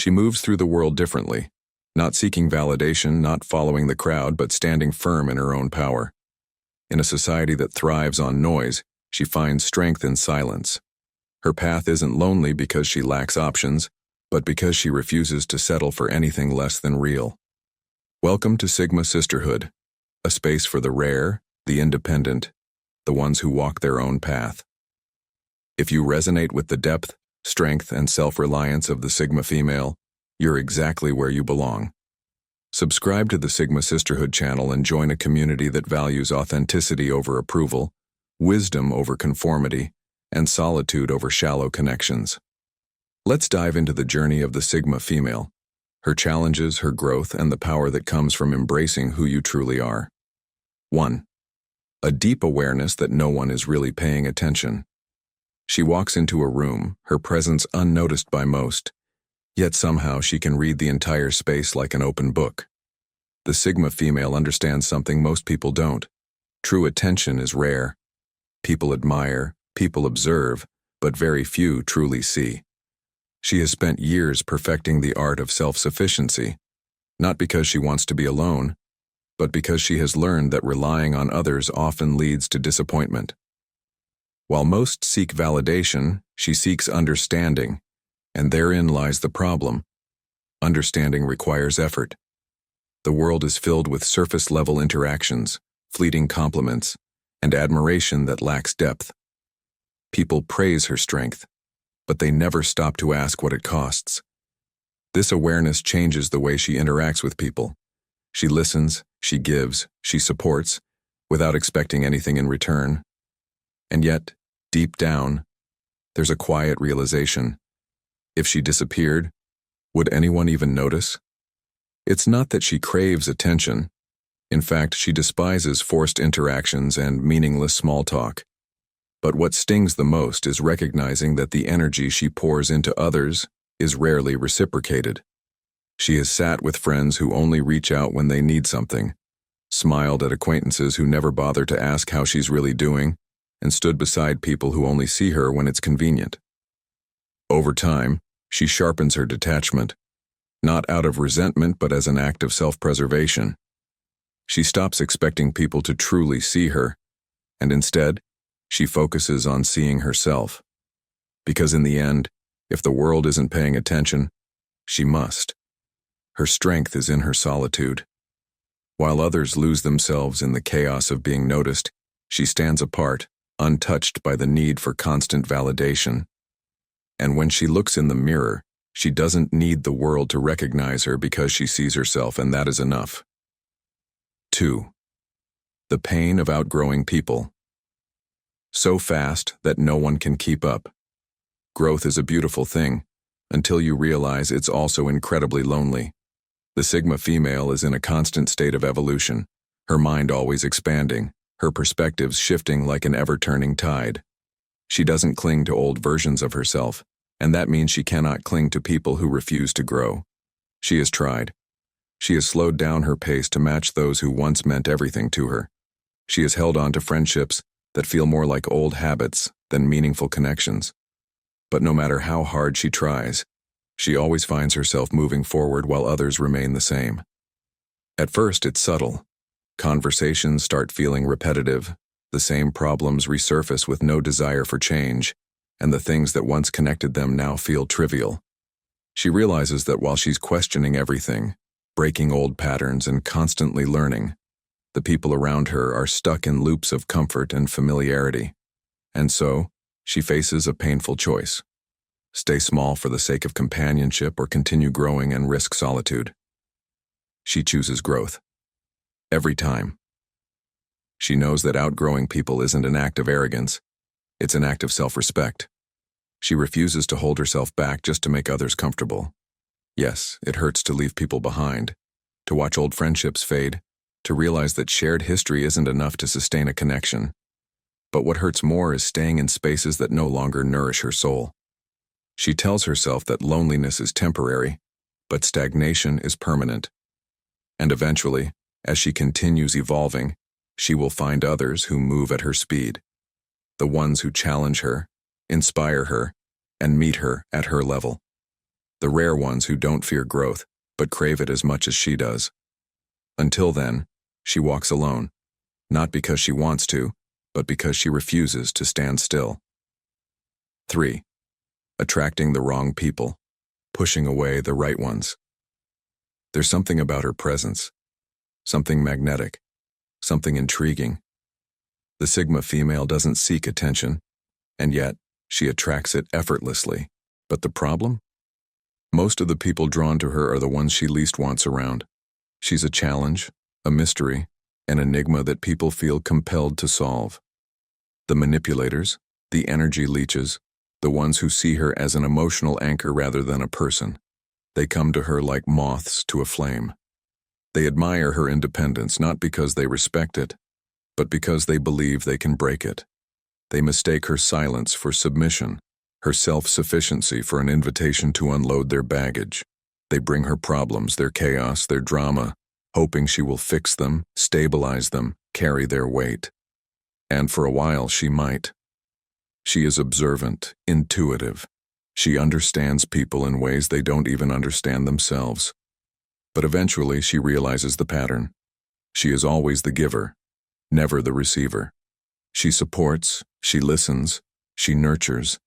She moves through the world differently, not seeking validation, not following the crowd, but standing firm in her own power. In a society that thrives on noise, she finds strength in silence. Her path isn't lonely because she lacks options, but because she refuses to settle for anything less than real. Welcome to Sigma Sisterhood, a space for the rare, the independent, the ones who walk their own path. If you resonate with the depth, strength, and self-reliance of the Sigma female, you're exactly where you belong. Subscribe to the Sigma Sisterhood channel and join a community that values authenticity over approval, wisdom over conformity, and solitude over shallow connections. Let's dive into the journey of the Sigma female, her challenges, her growth, and the power that comes from embracing who you truly are. 1. A deep awareness that no one is really paying attention. She walks into a room, her presence unnoticed by most, yet somehow she can read the entire space like an open book. The Sigma female understands something most people don't. True attention is rare. People admire, people observe, but very few truly see. She has spent years perfecting the art of self-sufficiency, not because she wants to be alone, but because she has learned that relying on others often leads to disappointment. While most seek validation, she seeks understanding, and therein lies the problem. Understanding requires effort. The world is filled with surface-level interactions, fleeting compliments, and admiration that lacks depth. People praise her strength, but they never stop to ask what it costs. This awareness changes the way she interacts with people. She listens, she gives, she supports, without expecting anything in return. And yet, deep down, there's a quiet realization. If she disappeared, would anyone even notice? It's not that she craves attention. In fact, she despises forced interactions and meaningless small talk. But what stings the most is recognizing that the energy she pours into others is rarely reciprocated. She has sat with friends who only reach out when they need something, smiled at acquaintances who never bother to ask how she's really doing, and stood beside people who only see her when it's convenient. Over time, she sharpens her detachment, not out of resentment but as an act of self-preservation. She stops expecting people to truly see her, and instead, she focuses on seeing herself. Because in the end, if the world isn't paying attention, she must. Her strength is in her solitude. While others lose themselves in the chaos of being noticed, she stands apart, untouched by the need for constant validation. And when she looks in the mirror, she doesn't need the world to recognize her because she sees herself, and that is enough. 2. The pain of outgrowing people. So fast that no one can keep up. Growth is a beautiful thing, until you realize it's also incredibly lonely. The Sigma female is in a constant state of evolution, her mind always expanding, her perspectives shifting like an ever-turning tide. She doesn't cling to old versions of herself, and that means she cannot cling to people who refuse to grow. She has tried. She has slowed down her pace to match those who once meant everything to her. She has held on to friendships that feel more like old habits than meaningful connections. But no matter how hard she tries, she always finds herself moving forward while others remain the same. At first, it's subtle. Conversations start feeling repetitive, the same problems resurface with no desire for change, and the things that once connected them now feel trivial. She realizes that while she's questioning everything, breaking old patterns and constantly learning, the people around her are stuck in loops of comfort and familiarity. And so, she faces a painful choice. Stay small for the sake of companionship or continue growing and risk solitude. She chooses growth. Every time. She knows that outgrowing people isn't an act of arrogance, it's an act of self-respect. She refuses to hold herself back just to make others comfortable. Yes, it hurts to leave people behind, to watch old friendships fade, to realize that shared history isn't enough to sustain a connection. But what hurts more is staying in spaces that no longer nourish her soul. She tells herself that loneliness is temporary, but stagnation is permanent. And eventually, as she continues evolving, she will find others who move at her speed, the ones who challenge her, inspire her, and meet her at her level. the rare ones who don't fear growth, but crave it as much as she does. Until then, she walks alone, not because she wants to, but because she refuses to stand still. 3. Attracting the wrong people, pushing away the right ones. There's something about her presence, something magnetic, something intriguing. The Sigma female doesn't seek attention, and yet she attracts it effortlessly. But the problem? Most of the people drawn to her are the ones she least wants around. She's a challenge, a mystery, an enigma that people feel compelled to solve. The manipulators, the energy leeches, the ones who see her as an emotional anchor rather than a person. They come to her like moths to a flame. They admire her independence not because they respect it, but because they believe they can break it. They mistake her silence for submission, her self-sufficiency for an invitation to unload their baggage. They bring her problems, their chaos, their drama, hoping she will fix them, stabilize them, carry their weight. And for a while she might. She is observant, intuitive. She understands people in ways they don't even understand themselves. But eventually she realizes the pattern. She is always the giver, never the receiver. She supports, she listens, she nurtures.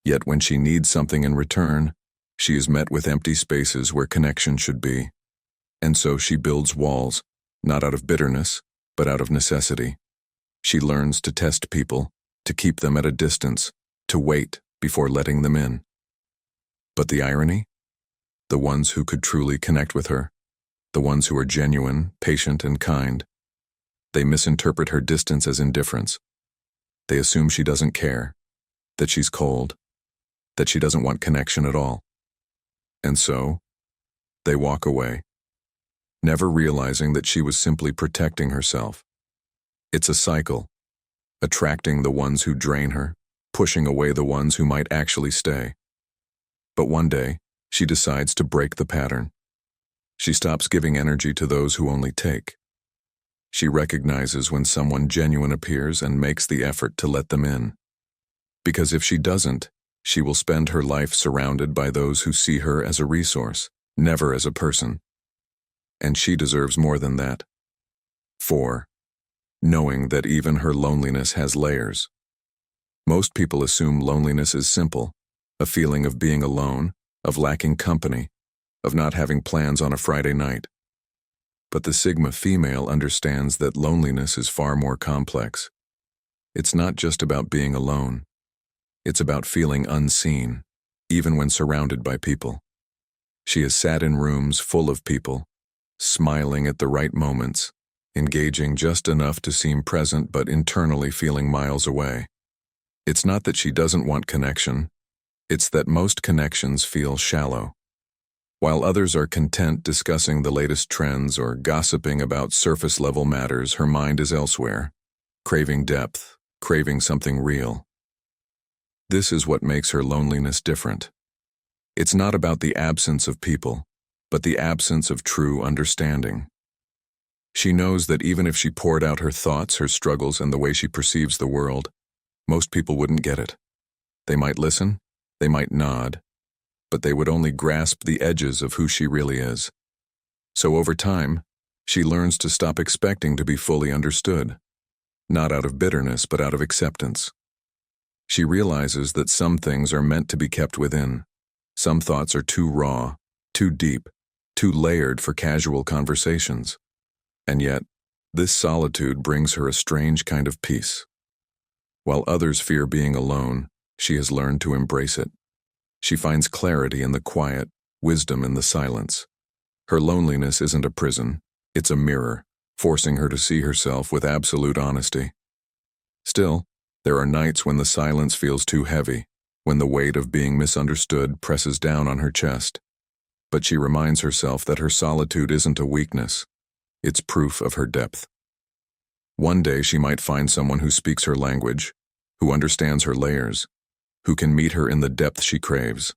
Yet when she needs something in return, she is met with empty spaces where connection should be. And so she builds walls, not out of bitterness, but out of necessity. She learns to test people, to keep them at a distance, to wait before letting them in. But the irony? The ones who could truly connect with her, the ones who are genuine, patient, and kind, they misinterpret her distance as indifference. They assume she doesn't care, that she's cold, that she doesn't want connection at all. And so, they walk away, never realizing that she was simply protecting herself. It's a cycle, attracting the ones who drain her, pushing away the ones who might actually stay. But one day, she decides to break the pattern. She stops giving energy to those who only take. She recognizes when someone genuine appears and makes the effort to let them in. Because if she doesn't, she will spend her life surrounded by those who see her as a resource, never as a person. And she deserves more than that. 4. Knowing that even her loneliness has layers. Most people assume loneliness is simple, a feeling of being alone, of lacking company, of not having plans on a Friday night. But the Sigma female understands that loneliness is far more complex. It's not just about being alone. It's about feeling unseen, even when surrounded by people. She has sat in rooms full of people, smiling at the right moments, engaging just enough to seem present but internally feeling miles away. It's not that she doesn't want connection, it's that most connections feel shallow. While others are content discussing the latest trends or gossiping about surface-level matters, her mind is elsewhere, craving depth, craving something real. This is what makes her loneliness different. It's not about the absence of people, but the absence of true understanding. She knows that even if she poured out her thoughts, her struggles, and the way she perceives the world, most people wouldn't get it. They might listen, they might nod, but they would only grasp the edges of who she really is. So over time, she learns to stop expecting to be fully understood, not out of bitterness, but out of acceptance. She realizes that some things are meant to be kept within. Some thoughts are too raw, too deep, too layered for casual conversations. And yet, this solitude brings her a strange kind of peace. While others fear being alone, she has learned to embrace it. She finds clarity in the quiet, wisdom in the silence. Her loneliness isn't a prison, it's a mirror, forcing her to see herself with absolute honesty. Still, there are nights when the silence feels too heavy, when the weight of being misunderstood presses down on her chest. But she reminds herself that her solitude isn't a weakness, it's proof of her depth. One day she might find someone who speaks her language, who understands her layers, who can meet her in the depth she craves.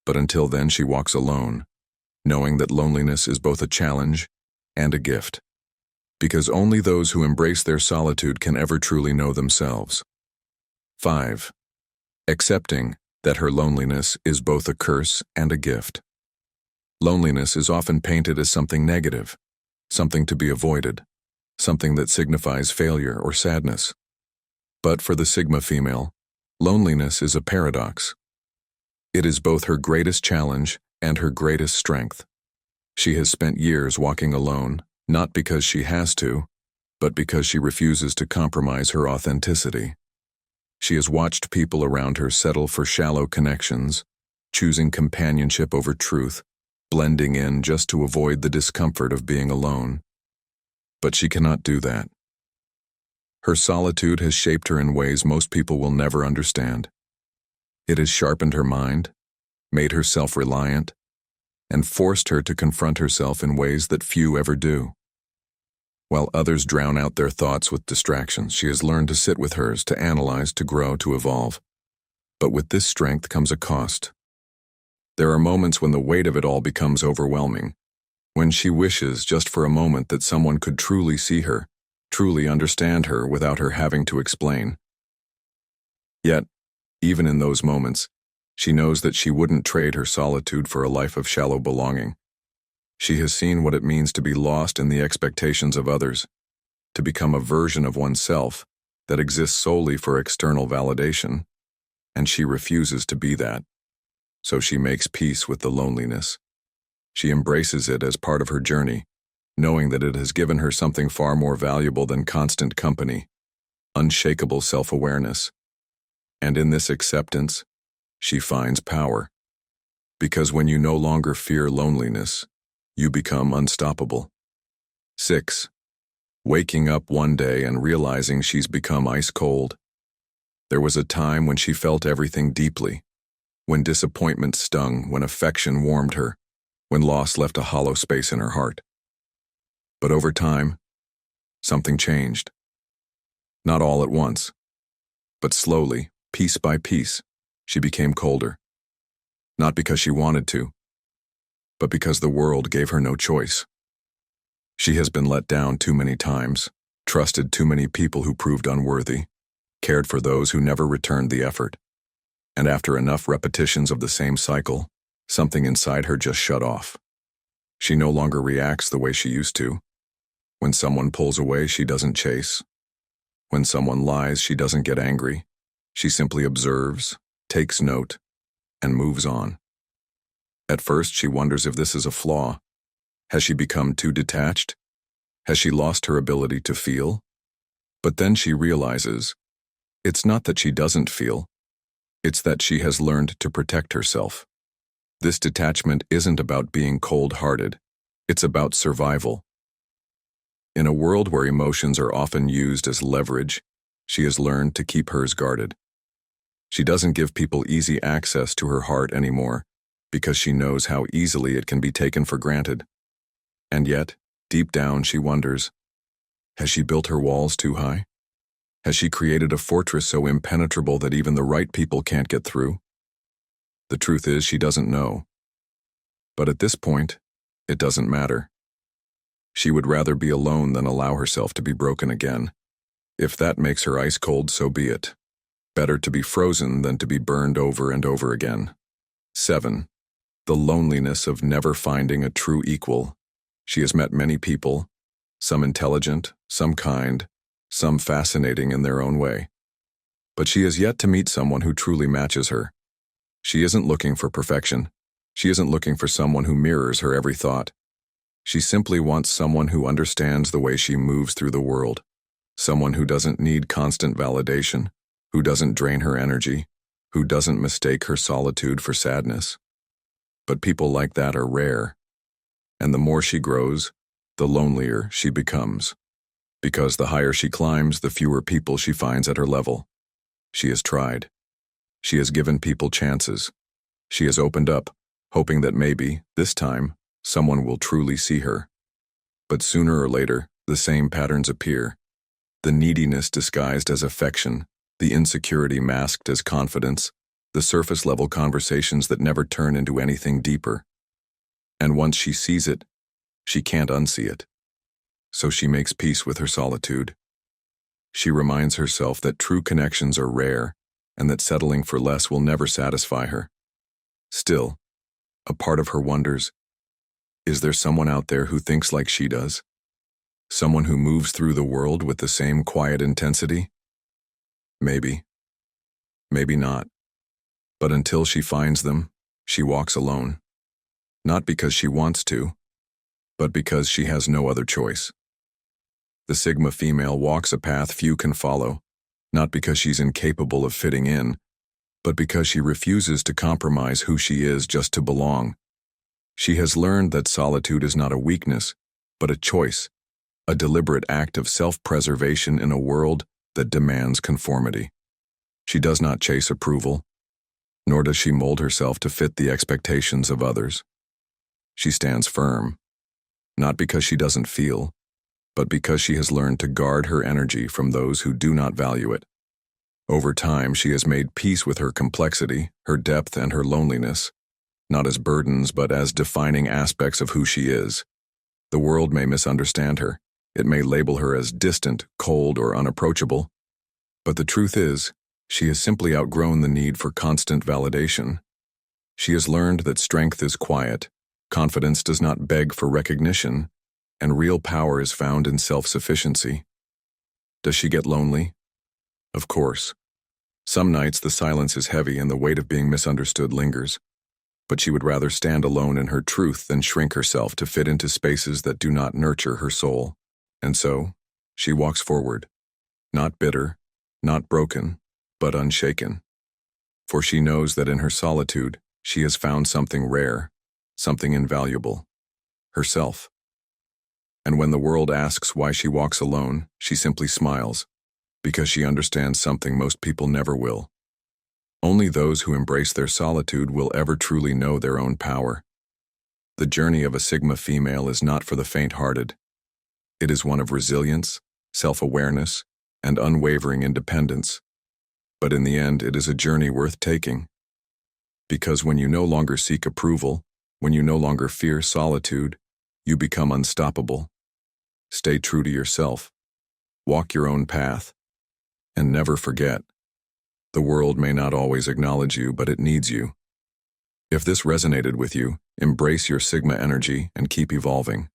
But until then she walks alone, knowing that loneliness is both a challenge and a gift. Because only those who embrace their solitude can ever truly know themselves. 5. Accepting that her loneliness is both a curse and a gift. Loneliness is often painted as something negative, something to be avoided, something that signifies failure or sadness. But for the Sigma female, loneliness is a paradox. It is both her greatest challenge and her greatest strength. She has spent years walking alone, not because she has to, but because she refuses to compromise her authenticity. She has watched people around her settle for shallow connections, choosing companionship over truth, blending in just to avoid the discomfort of being alone. But she cannot do that. Her solitude has shaped her in ways most people will never understand. It has sharpened her mind, made her self-reliant, and forced her to confront herself in ways that few ever do. While others drown out their thoughts with distractions, she has learned to sit with hers, to analyze, to grow, to evolve. But with this strength comes a cost. There are moments when the weight of it all becomes overwhelming, when she wishes just for a moment that someone could truly see her, truly understand her without her having to explain. Yet, even in those moments, she knows that she wouldn't trade her solitude for a life of shallow belonging. She has seen what it means to be lost in the expectations of others, to become a version of oneself that exists solely for external validation, and she refuses to be that. So she makes peace with the loneliness. She embraces it as part of her journey, knowing that it has given her something far more valuable than constant company, unshakable self-awareness. And in this acceptance, she finds power. Because when you no longer fear loneliness, you become unstoppable. 6. Waking up one day and realizing she's become ice cold. There was a time when she felt everything deeply, when disappointment stung, when affection warmed her, when loss left a hollow space in her heart. But over time, something changed. Not all at once, but slowly, piece by piece, she became colder. Not because she wanted to, but because the world gave her no choice. She has been let down too many times, trusted too many people who proved unworthy, cared for those who never returned the effort. And after enough repetitions of the same cycle, something inside her just shut off. She no longer reacts the way she used to. When someone pulls away, she doesn't chase. When someone lies, she doesn't get angry. She simply observes, takes note, and moves on. At first, she wonders if this is a flaw. Has she become too detached? Has she lost her ability to feel? But then she realizes, it's not that she doesn't feel, it's that she has learned to protect herself. This detachment isn't about being cold-hearted, it's about survival. In a world where emotions are often used as leverage, she has learned to keep hers guarded. She doesn't give people easy access to her heart anymore, because she knows how easily it can be taken for granted. And yet, deep down she wonders, has she built her walls too high? Has she created a fortress so impenetrable that even the right people can't get through? The truth is, she doesn't know. But at this point, it doesn't matter. She would rather be alone than allow herself to be broken again. If that makes her ice cold, so be it. Better to be frozen than to be burned over and over again. 7. The loneliness of never finding a true equal. She has met many people, some intelligent, some kind, some fascinating in their own way. But she has yet to meet someone who truly matches her. She isn't looking for perfection. She isn't looking for someone who mirrors her every thought. She simply wants someone who understands the way she moves through the world. Someone who doesn't need constant validation, who doesn't drain her energy, who doesn't mistake her solitude for sadness. But people like that are rare. And the more she grows, the lonelier she becomes. Because the higher she climbs, the fewer people she finds at her level. She has tried. She has given people chances. She has opened up, hoping that maybe, this time, someone will truly see her. But sooner or later, the same patterns appear. The neediness disguised as affection, the insecurity masked as confidence, the surface-level conversations that never turn into anything deeper. And once she sees it, she can't unsee it. So she makes peace with her solitude. She reminds herself that true connections are rare, and that settling for less will never satisfy her. Still, a part of her wonders, is there someone out there who thinks like she does? Someone who moves through the world with the same quiet intensity? Maybe. Maybe not. But until she finds them, she walks alone. Not because she wants to, but because she has no other choice. The Sigma female walks a path few can follow, not because she's incapable of fitting in, but because she refuses to compromise who she is just to belong. She has learned that solitude is not a weakness, but a choice, a deliberate act of self-preservation in a world that demands conformity. She does not chase approval, nor does she mold herself to fit the expectations of others. She stands firm, not because she doesn't feel, but because she has learned to guard her energy from those who do not value it. Over time, she has made peace with her complexity, her depth, and her loneliness, not as burdens but as defining aspects of who she is. The world may misunderstand her. It may label her as distant, cold, or unapproachable. But the truth is, she has simply outgrown the need for constant validation. She has learned that strength is quiet, confidence does not beg for recognition, and real power is found in self-sufficiency. Does she get lonely? Of course. Some nights the silence is heavy and the weight of being misunderstood lingers. But she would rather stand alone in her truth than shrink herself to fit into spaces that do not nurture her soul. And so, she walks forward, not bitter, not broken, but unshaken. For she knows that in her solitude, she has found something rare, something invaluable, herself. And when the world asks why she walks alone, she simply smiles, because she understands something most people never will. Only those who embrace their solitude will ever truly know their own power. The journey of a Sigma female is not for the faint-hearted. It is one of resilience, self-awareness, and unwavering independence. But in the end, it is a journey worth taking. Because when you no longer seek approval, when you no longer fear solitude, you become unstoppable. Stay true to yourself. Walk your own path. And never forget, the world may not always acknowledge you, but it needs you. If this resonated with you, embrace your Sigma energy and keep evolving.